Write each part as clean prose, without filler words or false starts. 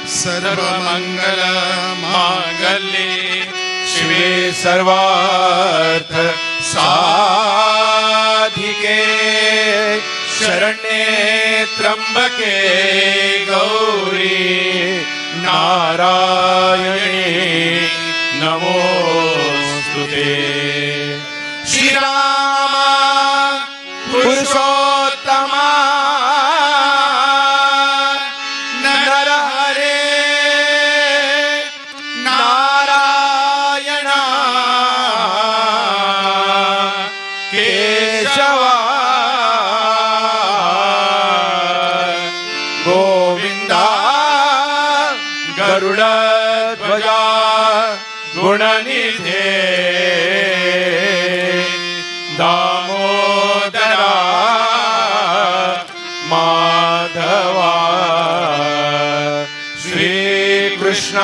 सर्वमंगल मांगल्ये शिवे सर्वार्थ साधिके शरण्ये त्र्यंबके गौरी नारायणे नमोस्तुते। श्री राम पुरुषोत्तमा गरुड़ध्वजा गुणनिधे दामोदरा माधवा श्री कृष्ण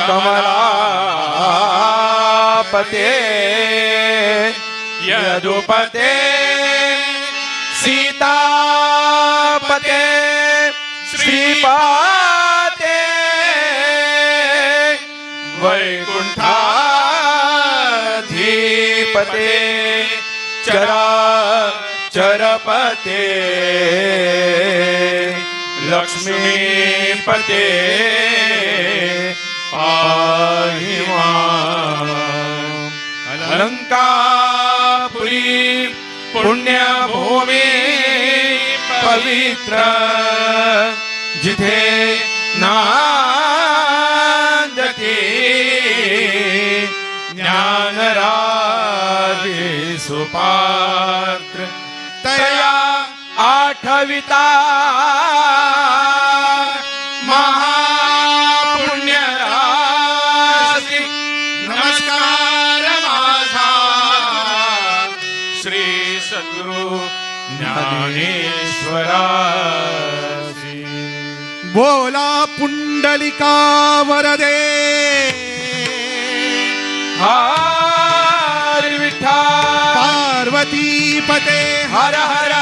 कमलापते यदुपते सीतापते श्रीपाते वैकुंठाधिपते चरपते लक्ष्मीपते पाहि माम्। अलंकापुरी पुण्यभूमि पवित्र जिथे नांदती ज्ञानराजे सुपात्र तया आठविता महापुण्यराशि नमस्कार माझा श्री सद्गुरु ज्ञानेश्वरा। बोला पुंडलिका वरदे हर विठ्ठल पार्वती पते हर हर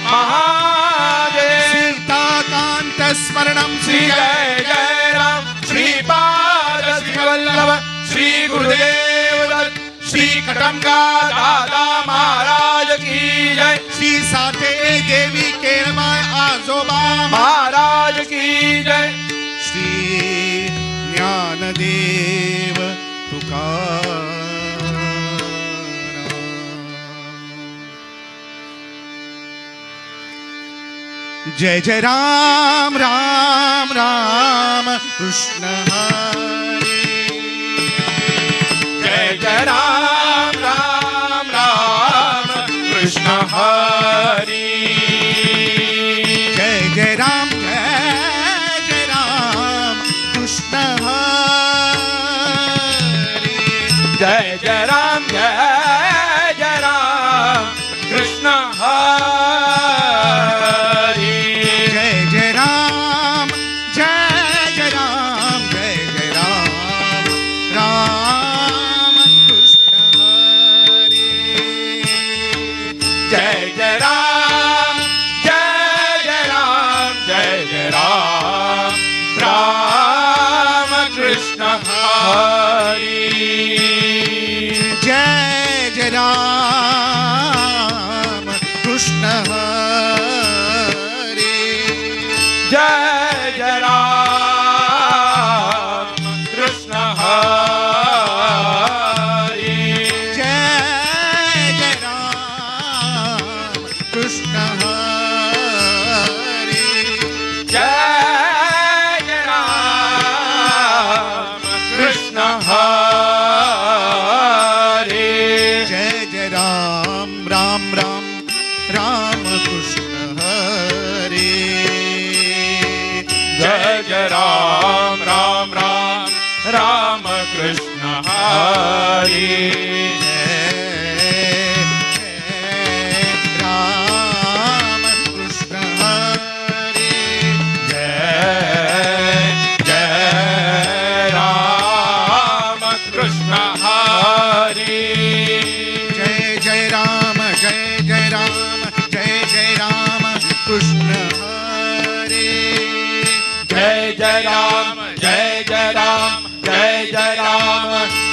महादेव। सीताकांत स्मरणं श्री जय जय राम श्रीपाद श्री वल्लभ श्री गुरुदेव दत्त श्री कटंगा दादा महाराज की जय। श्री साते देवी केळमाय आजोबा महाराज की जय। श्री ज्ञानदेव तुकाराम। जय जय राम राम राम कृष्ण हरे। जय जय राम राम राम कृष्ण हरि। जय जय राम कृष्ण हरे। जय जय राम कृष्ण हरि। जय जय राम राम कृष्ण हरे। जय जय राम राम कृष्ण हरि। जय जय राम कृष्ण हरे। जय जय राम कृष्ण हरि। जय जय राम कृष्ण हरे। जय जय राम कृष्ण कृष्ण हरि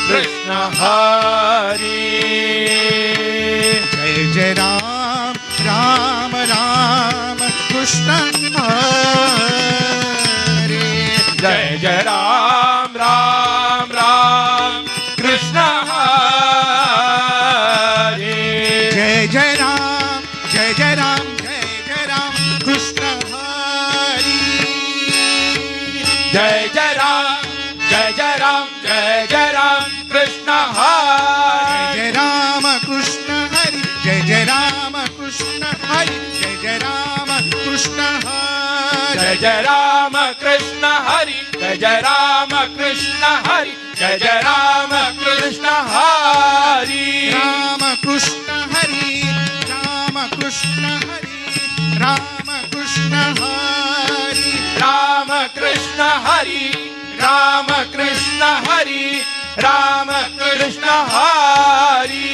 कृष्ण हरि जय जय राम राम राम कृष्ण हरे जय जय राम राम राम कृष्ण हरि जय जय राम जय जय राम कृष्ण हरि जय जय राम जय जय राम जय जय राम कृष्ण हरि जय राम कृष्ण हरि जय जय राम कृष्ण हरि जय जय राम कृष्ण हरि जय जय राम कृष्ण हरि जय जय राम कृष्ण हरि जय जय राम कृष्ण हरि राम कृष्ण हरि राम कृष्ण हरि राम कृष्ण हरि राम कृष्ण हरि राम कृष्ण हरि राम कृष्ण हरि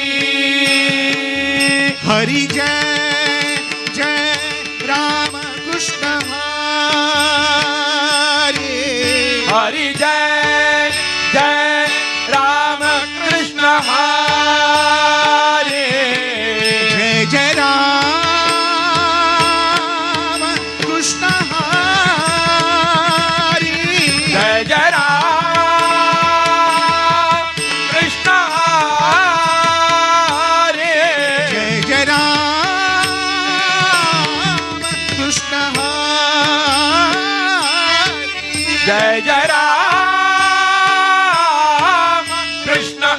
हरि जय जय राम कृष्ण हरि हरि जय जय राम कृष्ण हरि जय जय राम कृष्ण हरि जय जय राम कृष्ण हरि जय जय राम कृष्ण हरि जय जय राम कृष्ण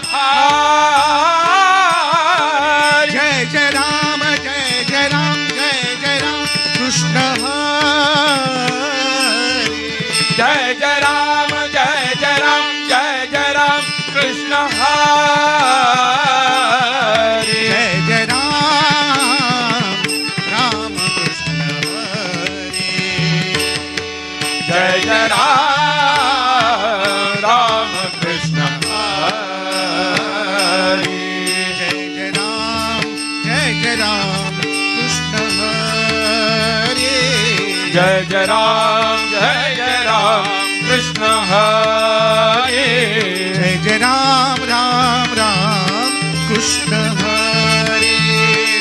हरि जय जय राम कृष्ण हरि जय जय राम कृष्ण हरि जय जय राम कृष्ण हरि जय जय राम कृष्ण हरि जय जय राम कृष्ण हरि जय जय राम कृष्ण हरि जय जय राम कृष्ण हरि जय जय राम कृष्ण हरि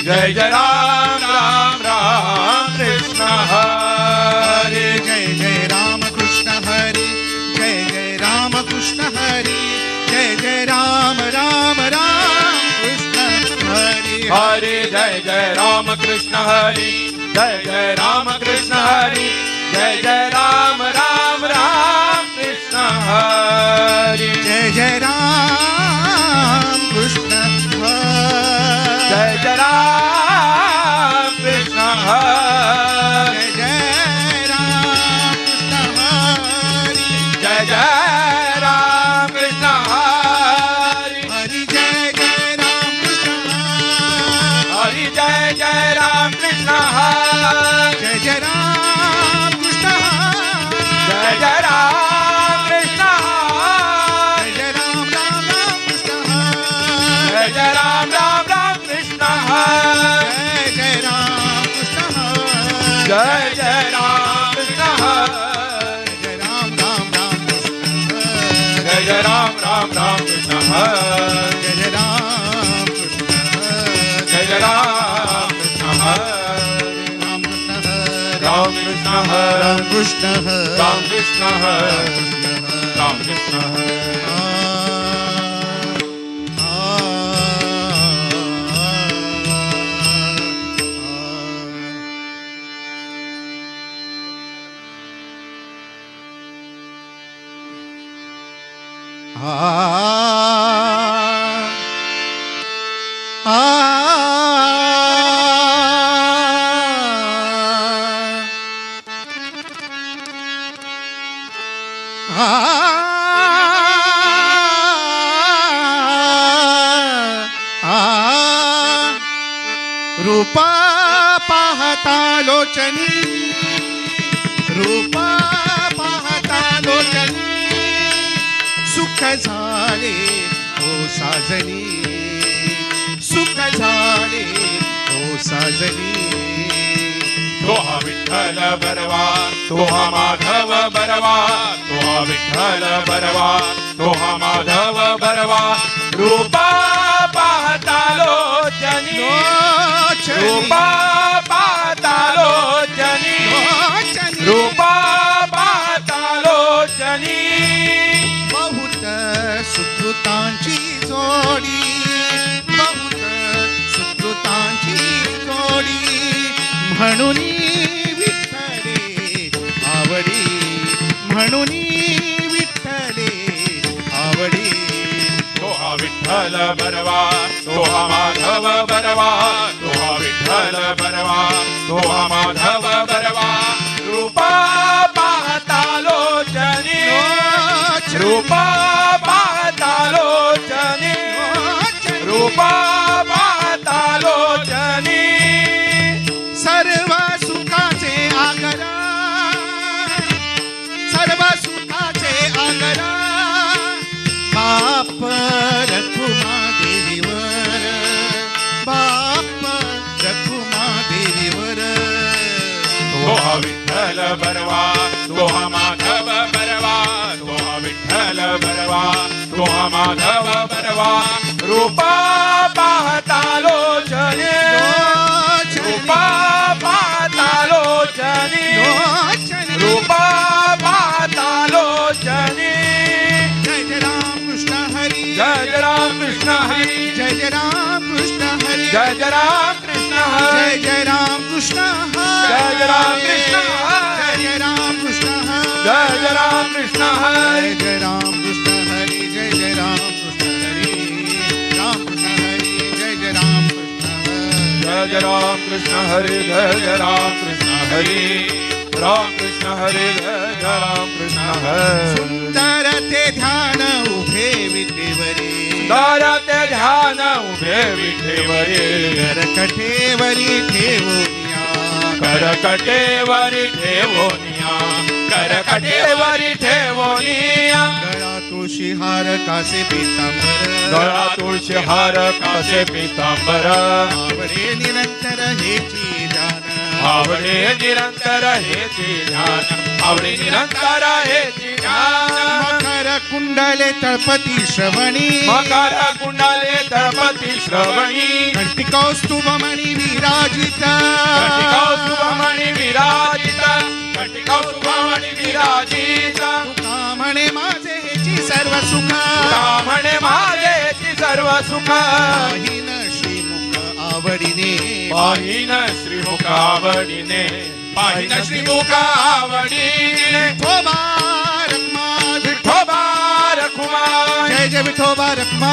जय जय राम कृष्ण हरि जय जय राम कृष्ण हरि जय जय राम कृष्ण हरि हरि जय जय राम कृष्ण हरि जय जय राम कृष्ण हरि जय जय राम कृष्ण हरि जय जय राम कृष्ण हरि जय जय राम कृष्ण हरि जय जय राम कृष्ण हरि हरि जय जय राम कृष्ण हरि हरि जय राम कृष्ण हरि जय जय राम कृष्ण हरि जय राम कृष्ण हरि जय जय राम कृष्ण हरि जय राम कृष्ण हरि जय जय राम कृष्ण हरि जय राम कृष्ण हरि जय जय राम कृष्ण हरि जय जय राम कृष्ण हरि जय जय राम कृष्ण हरि राम कृष्ण हरि राम कृष्ण हरि राम कृष्ण हरि लोचनी रूपा पाहता लोचनी सुख झाले ओ साजनी सुख झाले ओ साजनी तोहा विठ्ठल बरवा तोहा माधव बरवा तोहा विठ्ठल बरवा तोहा माधव बरवा रूपा पाहता लोचनी रूपा पाहता लोचनी रूपा पाहता लोचनी बहुत सुकृतांची जोडी बहुत सुकृतांची जोडी म्हणून विठ्ठले आवडी म्हणून विठ्ठले आवडी तोहा विठ्ठल बरवा तोहा माधव बरवा तोहा विठ्ठल बरवा तोहा माधव बरवा रूपा पाहता लोचनी रूपा पाहता लोचनी रूपा पाहता लोचनी सर्व सुखाचे आगरा सर्व सुखाचे आगरा बाप रखुमा देवीवर बाप रखुमा देवीवर तोहा विठ्ठल बरवा तोहा माधव बरवा तोहा विठ्ठल बरवा तोहा माधव बरवा रूपा पाहता लोचनी रूपा पाहता लोचनी रूपा पाहता लोचनी जय जय राम कृष्ण हरी जय जय राम कृष्ण हरी जय जय राम कृष्ण हरी जय जय राम कृष्ण जय हरी जय राम कृष्ण जय जय राम कृष्ण जय जय राम कृष्ण जय जय राम कृष्ण जय जय राम कृष्ण हरी जय जय राम कृष्ण हरी राम कृष्ण हरी जय जय राम कृष्ण जय जय राम कृष्ण हरी जय जय राम कृष्ण हरी राम कृष्ण हरी जय जय राम कृष्ण हरी सुंदर ते ध्यान उभे विटेवरी दाराते ध्यान उभे विठेवरी करकठेवरी ठेवूया करकटेवरी ठेवोनिया करकटेवरी ठेवोनिया गळा तुळशी हार कासे पीतांबर गळा तुळशी हार कासे पितांबर आवडे निरंतर हेची जाण आवडे निरंतर हेची ध्यान आवडे निरंतर हेची ध्यान मकर कुंडले तळपती श्रवणी मकर कुंडले तळपती श्रवणी कंटिकौस्तुभमणी विराजित कटिकौस्तुभमणि विराजित कटिकौस्तुभमणि विराजित म्हणे माझे हेची सर्व सुख म्हणे माझेची सर्व सुख पाहिन श्रीमुख आवडीने पाहिन श्रीमुख आवडीने पाहिन श्रीमुख आवडीने विठोबा रखमा विठोबा रखुमा जय जय विठोबा रखमा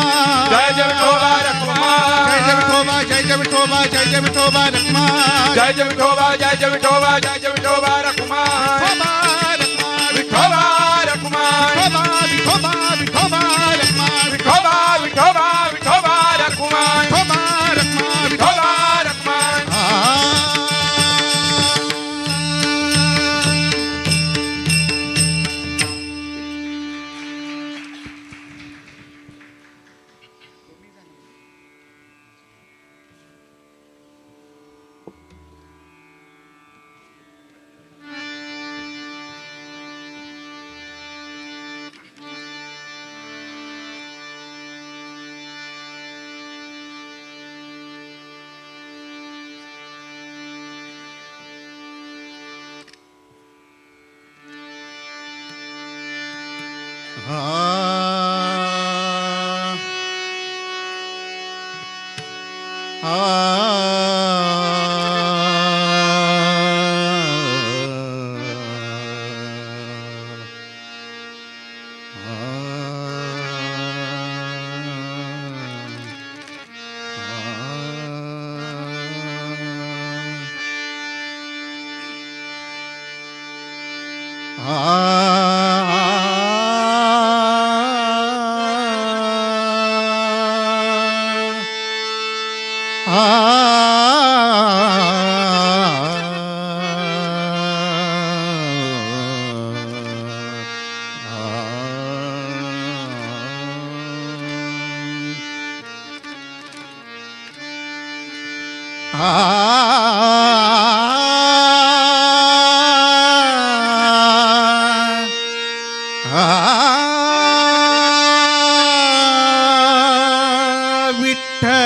जय जय विठोबा रखुमा जय जय विठोबा जय जय विठोबा जय जय विठोबा रखमा जय जय विठोबा जय जय विठोबा जय जय विठोबा रखुमा विठोबा रखमा विठोबा रखुमा विठोबा विठोबा विठोबा रखमा विठोबा विठोबा विठोबा रखुमा विठोबा रखमा विठोबा रखुमा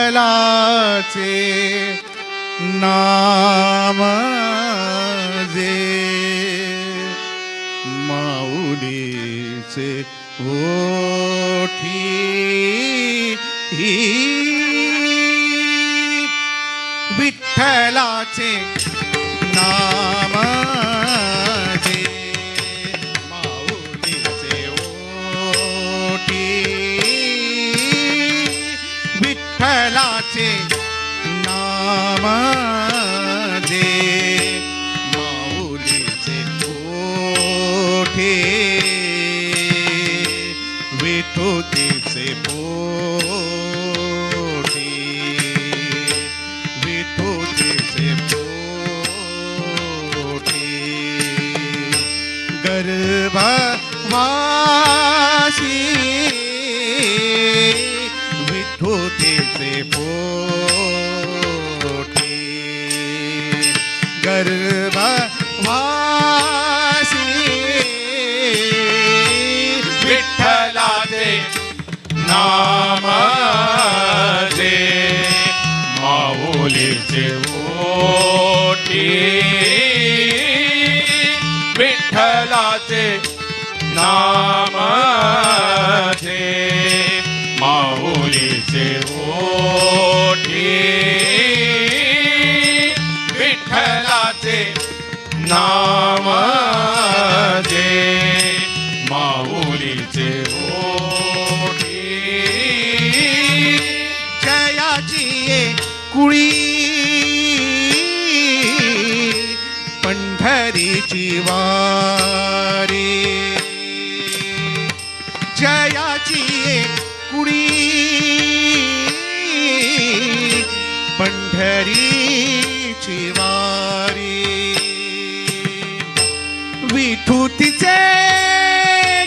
विठ्ठलाचे नाम जे माऊलीचे ओठी विठ्ठलाचे नाम जे माऊलीचे ओठी विठ्ठलाचे नाम जे माऊलीचे ओठी विठुतीचे पोटी विठुतीचे पोटी गर्भवासी विठुतीचे पोटी गर्भवासी विठ्ठलाचे नाम जे माऊलीचे ओठी विठ्ठलाचे नाम जे माऊलीचे ओठी विठ्ठलाचे नाम जे माऊलीचे ओठी जयाची कुळी पंढरीची वारी जयाची कुळी पंढरीची वारी विठुतीचे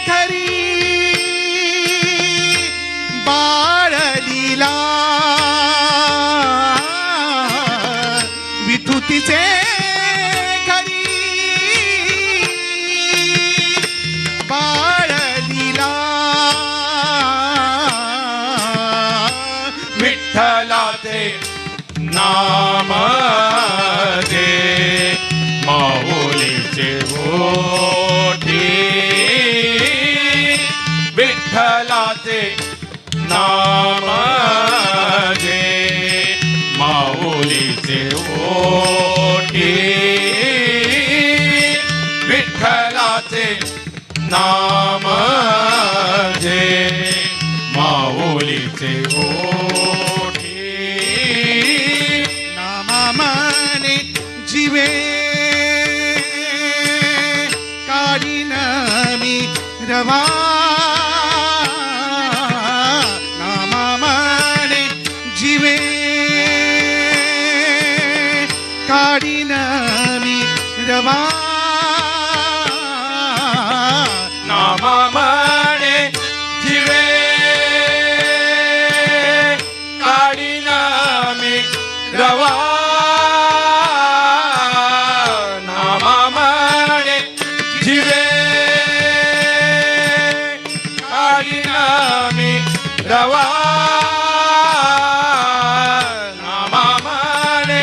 घरी बाळलीला विठुतीचे घरी बाळलीला विठ्ठलाचे नाम जे माऊलीचे ओठी विठ्ठलाचे नाम जे माऊलीचे ओठी विठ्ठलाचे नाम जे माऊलीचे ओठी नामाने जीवे काढीन मी रवा नामाने जीवे काढीन मी रवा नामाने जीवे काढीन मी रवा नामाने जीवे काढीन मी रवा नामाने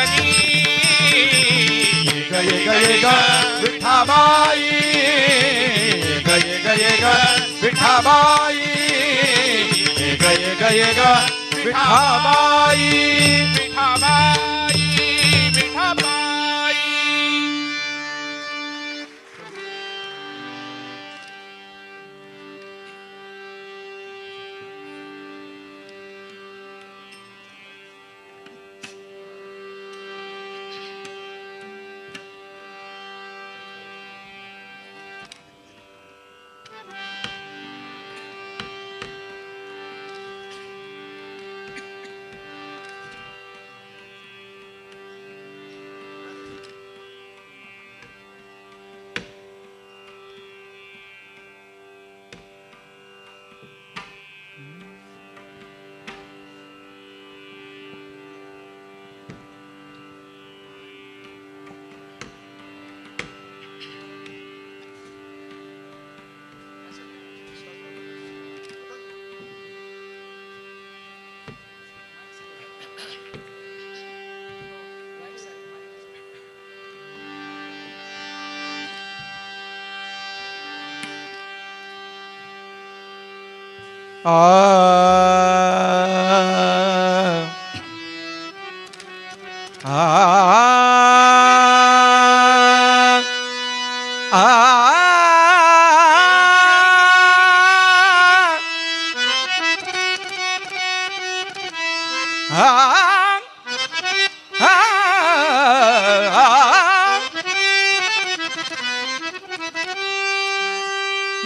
रंजनी ये ग विठाबाई ये ग विठाबाई ये ग विठाबाई विठाबाई विठाबाई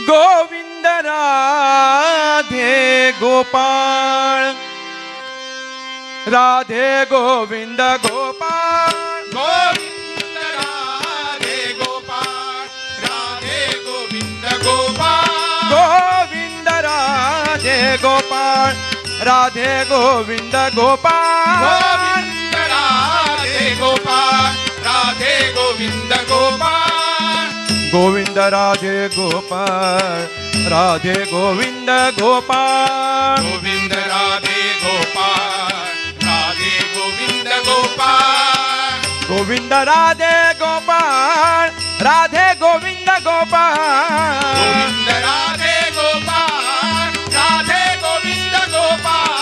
गोविंद राधे गोपाळ राधे गोविंद गोपाळ गोविंद राधे गोपाळ राधे गोविंद गोपाळ गोविंद राधे गोपाळ राधे गोविंद गोपाळ गोविंद राधे गोपाळ राधे गोविंद गोपाळ गोविंद राधे गोपाळ राधे गोविंद गोपाळ गोविंद राधे गोपाळ राधे गोविंद गोपाळ गोविंद राधे गोपाळ राधे गोविंद गोपाळ गोविंद राधे गोपाळ राधे गोविंद गोपाळ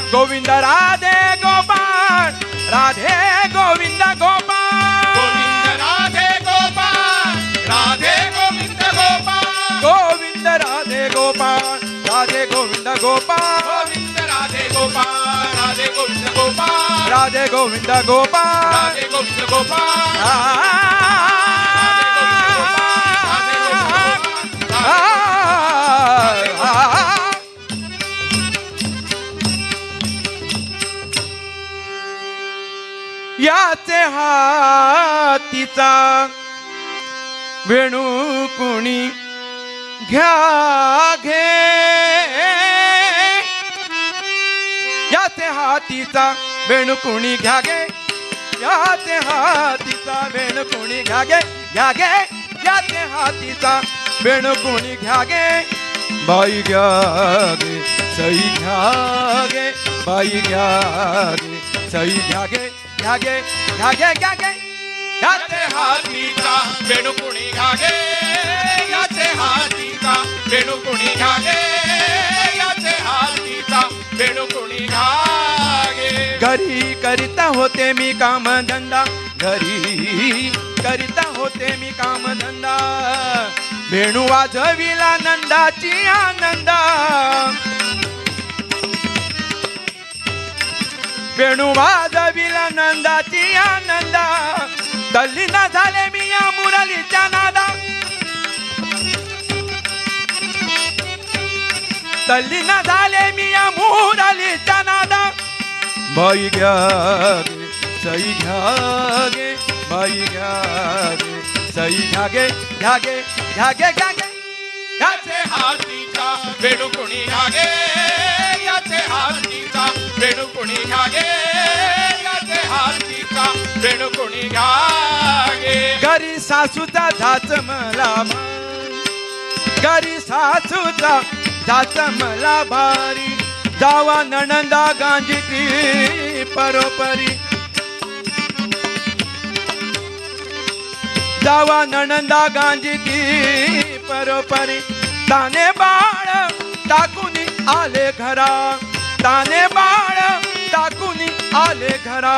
गोविंद राधे गोपाळ राधे गोविंद गोपाळ गोविंद राधे गोपाळ राधे गोविंद गोपाळ गोविंद राधे गोपाळ राधे गोविंद गोपाळ गोविंद राधे गोपाळ राधे गोविंद गोपाळ राधे गोविंद गोपाळ राधे गोविंद गोपाळ याचे हातीचा वेणू कुणी घ्या घे याचे हातीचा वेणू कुणी घ्या गे याचे हातीचा वेणू कुणी घ्या गे याचे हातीचा वेणू कुणी घ्या गे बाई घ्या गे सई घ्या गे बाई घ्या गे सई घ्या गे याचे हातीचा वेणू कुणी घ्यागे याचे हातीचा वेणू कुणी घ्यागे याचे हातीचा वेणू कुणी घ्यागे घरी करीता होते मी कामधंदा घरी करीता होते मी कामधंदा वेणू वाजविला नंदाची आनंदा वेणू वाजविला नंदाची आनंदा तल्लीन झाले मी या मुरलीच्या नादा तल्लीन झाले मी या मुरलीच्या नादा बाई घ्या गे सई घ्या गे बाई घ्या गे सई घ्या गे याचे हातीचा वेणू कुणी घ्यागे याचे हातीचा वेणू कुणी घ्यागे याचे हातीचा वेणू कुणी घ्यागे घरी सासूचा जाच मला घरी सासूचा जाच मला भारी जावा नणंदा गांजीती परोपरी जावा नणंदा गांजिती परोपरी ताने बाळ टाकून आले घरा ताने बाळ टाकून आले घरा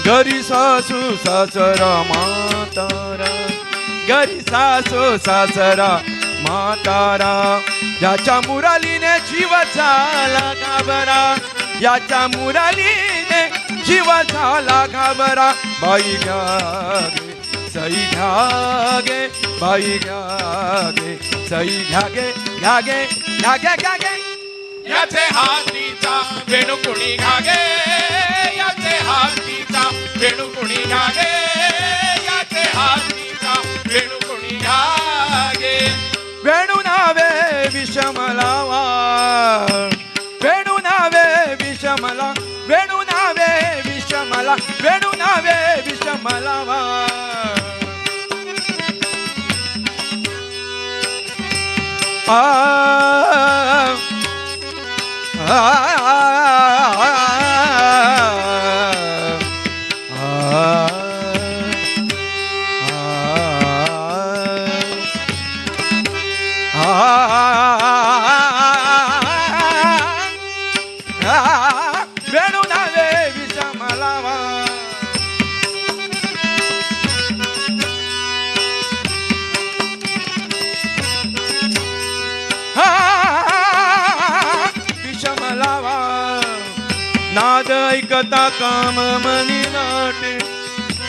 घरी सासू सासरा म्हातारा घरी सासू सासरा म्हातारा याच्या मुरलीने जीव झाला घाबरा याच्या मुरलीने जीव झाला घाबरा बाई घ्या गे सई घ्या गे बाई घ्या गे सई घ्या गे घ्या गे घ्या गे घ्या गे याचे हातीचा वेणू कुणी घागे याचे हातीचा वेणू कुणी घागे याचे हातीचा वेणू कुणी घागे वेणू नावे विषमलावा वेणू नावे विषमला वेणू नावे विषमला वेणू नावे विषमलावा वेणू नावे विषमलावा विषमलावा नाद ऐकता काम मनी नाटे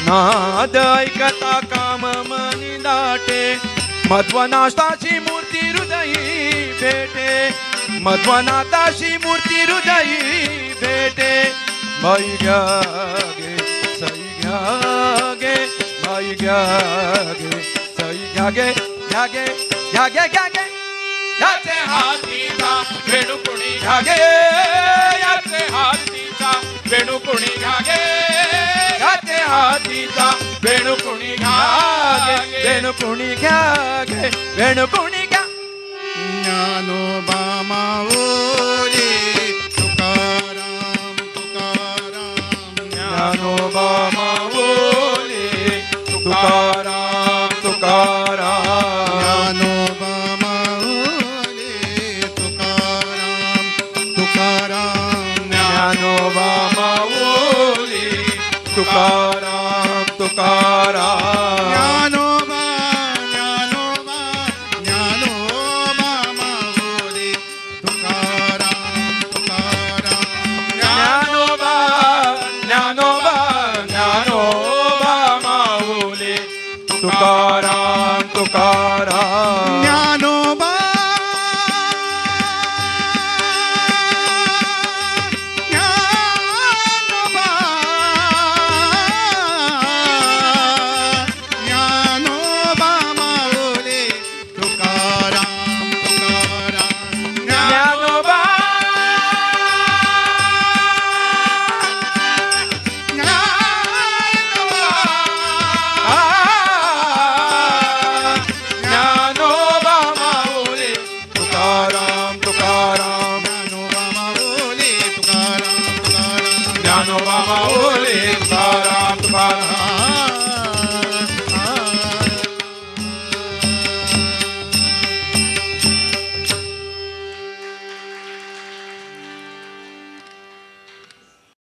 नाद ऐकता काम मनी नाटे मध्वनाथाची मूर्ती हृदयी भेटे मध्वनाथाची मूर्ती हृदयी भेटे बाई घ्या गे सई घ्या गे बाई घ्या गे सई घ्या गे घ्या गे घ्या गे घ्या गे याचे हातीचा वेणू कुणी घागे याचे हातीचा वेणू कुणी घागे याचे हातीचा वेणू कुणी घागे वेणू कुणी घ्या गे वेणू कुणी घ्या ज्ञानोबा माऊली तुकाराम तुकाराम ज्ञानोबा माऊली तुकाराम तुकाराम ज्ञानोबा माऊली तुकाराम तुकाराम ज्ञानोबा माऊली तुकाराम तुकाराम ज्ञानोबा ज्ञानोबा ज्ञानोबा माऊली तुकाराम तुकाराम ज्ञानोबा ज्ञानोबा ज्ञानोबा माऊली तुकाराम तुकाराम ज्ञानोबा ज्ञानोबा ज्ञानोबा माऊली तुकाराम तुकाराम ज्ञानोबा ज्ञानोबा माऊली तुकाराम तुकाराम ज्ञानोबा माऊली तुकाराम तुकाराम ज्ञानोबा माऊली तुकाराम